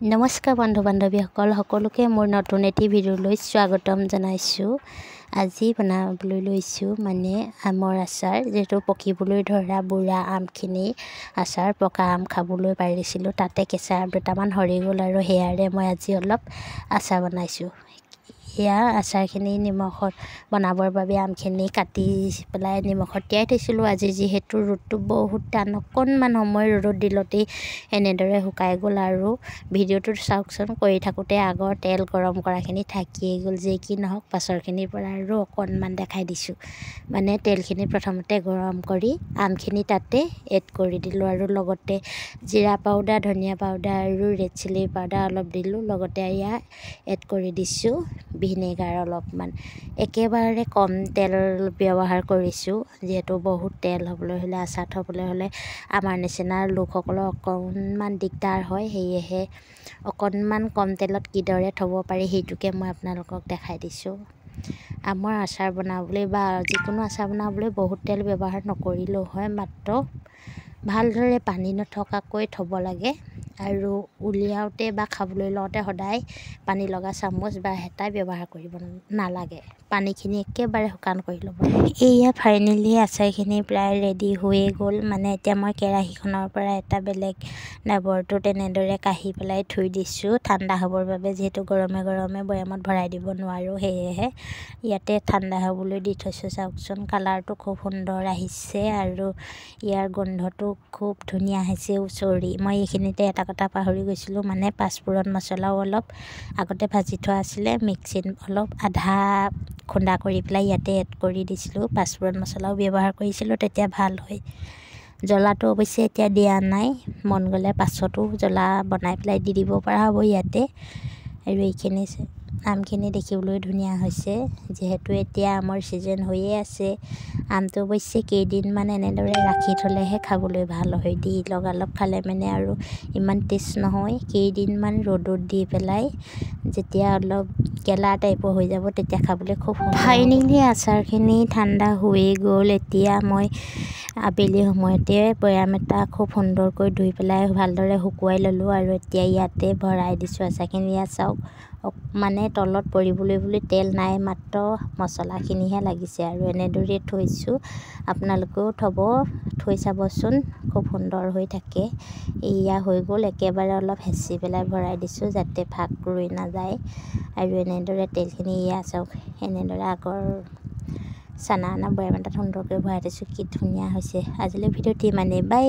নমস্কাৰ বন্ধু বান্ধৱীসকল, সকলোকে মোৰ নতুন এটি ভিডিঅ'লৈ স্বাগতম জনাইছোঁ। আজি বনাবলৈ লৈছোঁ আমৰ আচাৰ। যিহেতু পকিবলৈ ধৰা বুঢ়া আমখিনি আচাৰ, পকা আম খাবলৈ পাৰিছিলোঁ, তাতে কেঁচা আম দুটামান সৰি গ'ল আৰু সেয়াৰে মই আজি অলপ আচাৰ বনাইছোঁ। এয়া আচাৰখিনি নিমখত বনাবৰ বাবে আমখিনি কাটি পেলাই নিমখত তিয়াই থৈছিলোঁ। আজি যিহেতু ৰ'দটো বহুত টান, অকণমান সময় ৰ'দত দিলতেই এনেদৰে শুকাই গ'ল। আৰু ভিডিঅ'টো চাওকচোন, কৰি থাকোঁতে আগৰ তেল গৰম কৰাখিনি থাকিয়েই গ'ল। যি কি নহওক, পাছৰখিনিৰ পৰা আৰু অকণমান দেখাই দিছোঁ। তেলখিনি প্ৰথমতে গৰম কৰি আমখিনি তাতে এড কৰি দিলোঁ আৰু লগতে জিৰা পাউডাৰ, ধনিয়া পাউডাৰ আৰু ৰেড চিলি পাউডাৰ অলপ দিলোঁ। লগতে এয়া এড কৰি দিছোঁ ভিনেগাৰ অলপমান। একেবাৰে কম তেল ব্যৱহাৰ কৰিছোঁ, যিহেতু বহুত তেল হ'বলৈ হ'লে, আচাৰ থ'বলৈ হ'লে আমাৰ নিচিনা লোকসকলৰ অকণমান দিগদাৰ হয়। সেয়েহে অকণমান কম তেলত কিদৰে থ'ব পাৰি সেইটোকে মই আপোনালোকক দেখাই দিছোঁ। আমৰ আচাৰ বনাবলৈ বা যিকোনো আচাৰ বনাবলৈ বহুত তেল ব্যৱহাৰ নকৰিলেও হয়, মাত্ৰ ভালদৰে পানী নথকাকৈ থ'ব লাগে। আৰু উলিয়াওঁতে বা খাবলৈ লওঁতে সদায় পানী লগা চামুচ বা হেতা ব্যৱহাৰ কৰিব নালাগে। পানীখিনি একেবাৰে শুকান কৰি ল'ব লাগে। এয়া ফাইনেলি আচাৰখিনি প্ৰায় ৰেডি হৈয়ে গ'ল। এতিয়া মই কেৰাহীখনৰ পৰা এটা বেলেগ ডাবৰটোত এনেদৰে কাঢ়ি পেলাই থৈ দিছোঁ ঠাণ্ডা হ'বৰ বাবে। যিহেতু গৰমে গৰমে বৈয়ামত ভৰাই দিব নোৱাৰোঁ, সেয়েহে ইয়াতে ঠাণ্ডা হ'বলৈ দি থৈছোঁ। চাওকচোন, কালাৰটো খুব সুন্দৰ আহিছে আৰু ইয়াৰ গোন্ধটো খুব ধুনীয়া আহিছে। মই এইখিনিতে এটা কথা পাহৰি গৈছিলোঁ, পাঁচফোৰণ মছলাও অলপ আগতে ভাজি থোৱা আছিলে, মিক্সিত অলপ আধা খুন্দা কৰি পেলাই ইয়াতে এড কৰি দিছিলোঁ। পাঁচফোৰণ মছলাও ব্যৱহাৰ কৰিছিলোঁ, তেতিয়া ভাল হয়। জ্বলাটো অৱশ্যে এতিয়া দিয়া নাই, মন গ'লে পাছতো জ্বলা বনাই পেলাই দি দিব পৰা হ'ব ইয়াতে। আৰু এইখিনি আমখিনি দেখিবলৈ ধুনীয়া হৈছে, যিহেতু এতিয়া আমৰ ছিজন হৈয়ে আছে। আমটো অৱশ্যে কেইদিনমান এনেদৰে ৰাখি থ'লেহে খাবলৈ ভাল হয়। লগালগ খালে আৰু ইমান টেষ্ট নহয়। কেইদিনমান ৰ'দত দি পেলাই যেতিয়া অলপ গেলা টাইপৰ হৈ যাব, তেতিয়া খাবলৈ খুব সুন্দৰ। ফাইনেলি আচাৰখিনি ঠাণ্ডা হৈয়ে গ'ল। এতিয়া মই আবেলি সময়তে বৈয়াম এটা খুব সুন্দৰকৈ ধুই পেলাই ভালদৰে শুকুৱাই ল'লোঁ আৰু এতিয়া ইয়াতে ভৰাই দিছোঁ আচাৰখিনি। ইয়াত চাওক, তলত পৰিবলৈ বুলি তেল নাই, মাত্ৰ মছলাখিনিহে লাগিছে আৰু এনেদৰে থৈছোঁ। আপোনালোকেও থৈ চাবচোন, খুব সুন্দৰ হৈ থাকে। এয়া হৈ গ'ল, একেবাৰে অলপ হেঁচি পেলাই ভৰাই দিছোঁ যাতে ফাক ৰৈ নাযায়। আৰু এনেদৰে তেলখিনি এয়া চাওক, এনেদৰে আগৰ চানা বৈয়াম এটাত সুন্দৰকৈ ভৰাই দিছোঁ। কি ধুনীয়া হৈছে। আজিলৈ ভিডিঅ'টি বাই।